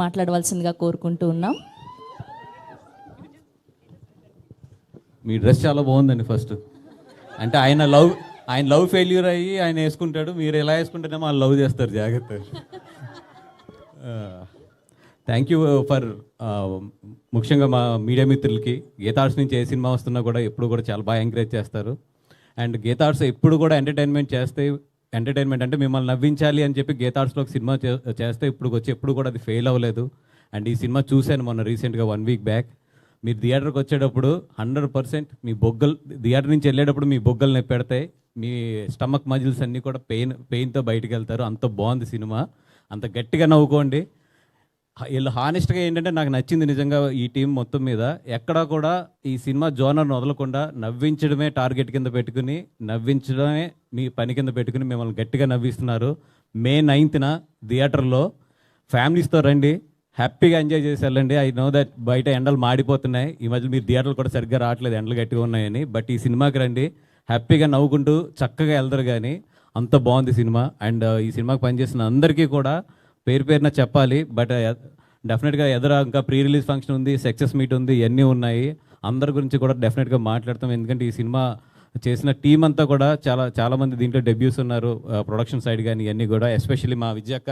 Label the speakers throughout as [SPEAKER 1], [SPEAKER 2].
[SPEAKER 1] మాట్లాడవలసిందిగా కోరుకుంటూ ఉన్నాం.
[SPEAKER 2] మీ డ్రెస్ చాలా బాగుందండి. ఫస్ట్ అంటే ఆయన లవ్ ఫెయిల్యూర్ అయ్యి ఆయన వేసుకుంటాడు, మీరు ఎలా వేసుకుంటేనేమో వాళ్ళు లవ్ చేస్తారు. జాగ్రత్త. థ్యాంక్ యూ ఫర్ ముఖ్యంగా మా మీడియా మిత్రులకి గీతార్ట్స్ నుంచి ఏ సినిమా వస్తున్నా కూడా ఎప్పుడు కూడా చాలా బాగా ఎంకరేజ్ చేస్తారు. అండ్ గీతార్ట్స్ ఎప్పుడు కూడా ఎంటర్టైన్మెంట్ అంటే మిమ్మల్ని నవ్వించాలి అని చెప్పి గీతార్ట్స్లో ఒక సినిమా చేస్తే ఎప్పుడు కూడా అది ఫెయిల్ అవ్వలేదు. అండ్ ఈ సినిమా చూశాను మొన్న రీసెంట్గా 1 వీక్ బ్యాక్. మీరు థియేటర్కి వచ్చేటప్పుడు 100% మీ థియేటర్ నుంచి వెళ్ళేటప్పుడు మీ బొగ్గలు నొప్పెడతాయి, మీ స్టమక్ మజిల్స్ అన్నీ కూడా పెయిన్తో బయటికి వెళ్తారు. అంత బాగుంది సినిమా, అంత గట్టిగా నవ్వుకోండి. వీళ్ళు హానెస్ట్గా ఏంటంటే నాకు నచ్చింది నిజంగా ఈ టీం మొత్తం మీద. ఎక్కడా కూడా ఈ సినిమా జోనర్ను వదలకుండా నవ్వించడమే టార్గెట్ కింద పెట్టుకుని, నవ్వించడమే మీ పని కింద పెట్టుకుని మిమ్మల్ని గట్టిగా నవ్విస్తున్నారు. May 9th థియేటర్లో ఫ్యామిలీస్తో రండి, హ్యాపీగా ఎంజాయ్ చేసి వెళ్ళండి. ఐ నో దట్ బయట ఎండలు మాడిపోతున్నాయి, ఈ మధ్య మీరు థియేటర్లు కూడా సరిగ్గా రావట్లేదు, ఎండలు గట్టిగా ఉన్నాయని. బట్ ఈ సినిమాకి రండి, హ్యాపీగా నవ్వుకుంటూ చక్కగా వెళ్తారు. కానీ అంత బాగుంది సినిమా. అండ్ ఈ సినిమాకి పనిచేసిన అందరికీ కూడా పేరు పేరున చెప్పాలి. బట్ డెఫినెట్గా ఇంకా ప్రీ రిలీజ్ ఫంక్షన్ ఉంది, సక్సెస్ మీట్ ఉంది, ఇవన్నీ ఉన్నాయి. అందరి గురించి కూడా డెఫినెట్గా మాట్లాడతాం. ఎందుకంటే ఈ సినిమా చేసిన టీం అంతా కూడా చాలామంది దీంట్లో డెబ్యూస్ ఉన్నారు, ప్రొడక్షన్ సైడ్ కానీ ఇవన్నీ కూడా. ఎస్పెషల్లీ మా విజయక్క,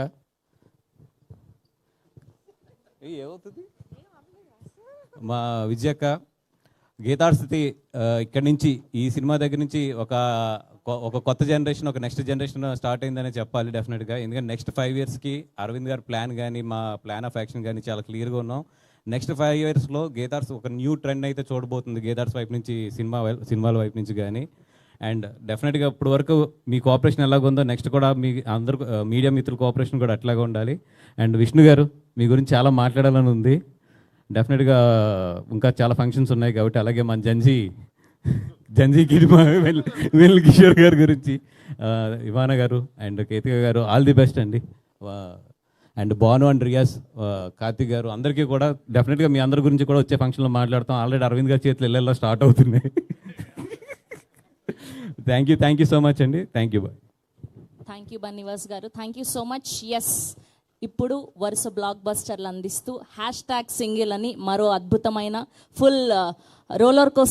[SPEAKER 2] ఏమవుతుంది మా విజయక్క గీతార్ట్స్ ఇక్కడి నుంచి ఈ సినిమా దగ్గర నుంచి ఒక కొత్త జనరేషన్, ఒక నెక్స్ట్ జనరేషన్ స్టార్ట్ అయిందనే చెప్పాలి డెఫినెట్గా. ఎందుకంటే నెక్స్ట్ 5 yearsకి అరవింద్ గారి ప్లాన్ కానీ మా ప్లాన్ ఆఫ్ యాక్షన్ కానీ చాలా క్లియర్గా ఉన్నాం. నెక్స్ట్ 5 yearsలో గీతార్ట్స్ ఒక న్యూ ట్రెండ్ అయితే చూడబోతుంది, గీతార్ట్స్ వైపు నుంచి సినిమాల వైపు నుంచి కానీ. అండ్ డెఫినెట్గా ఇప్పుడు వరకు మీ కోఆపరేషన్ ఎలాగుందో నెక్స్ట్ కూడా మీ అందరు మీడియా మిత్రుల కోఆపరేషన్ కూడా అట్లాగే ఉండాలి. అండ్ విష్ణు గారు, మీ గురించి చాలా మాట్లాడాలని ఉంది. డెఫినెట్గా ఇంకా చాలా ఫంక్షన్స్ ఉన్నాయి కాబట్టి. అలాగే మన జంజీ గిరిమా వెల్ కిషోర్ గారి గురించి, ఇవానా గారు అండ్ కేతిక గారు, ఆల్ ది బెస్ట్ అండి. అండ్ భాను అండ్ రియాజ్, కార్తిక్ గారు, అందరికీ కూడా డెఫినెట్గా మీ అందరి గురించి కూడా వచ్చే ఫంక్షన్లో మాట్లాడతాం. ఆల్రెడీ అరవింద్ గారి చేతులు ఇళ్ళల్లో స్టార్ట్ అవుతున్నాయి. థ్యాంక్ యూ సో మచ్ అండి. థ్యాంక్ యూ
[SPEAKER 1] బన్నివాస్ గారు, thank you so much. Yes, ఇప్పుడు వరుస బ్లాక్ బస్టర్లు అందిస్తూ #సింగిల్ అని మరో అద్భుతమైన ఫుల్ రోలర్ కోస్టర్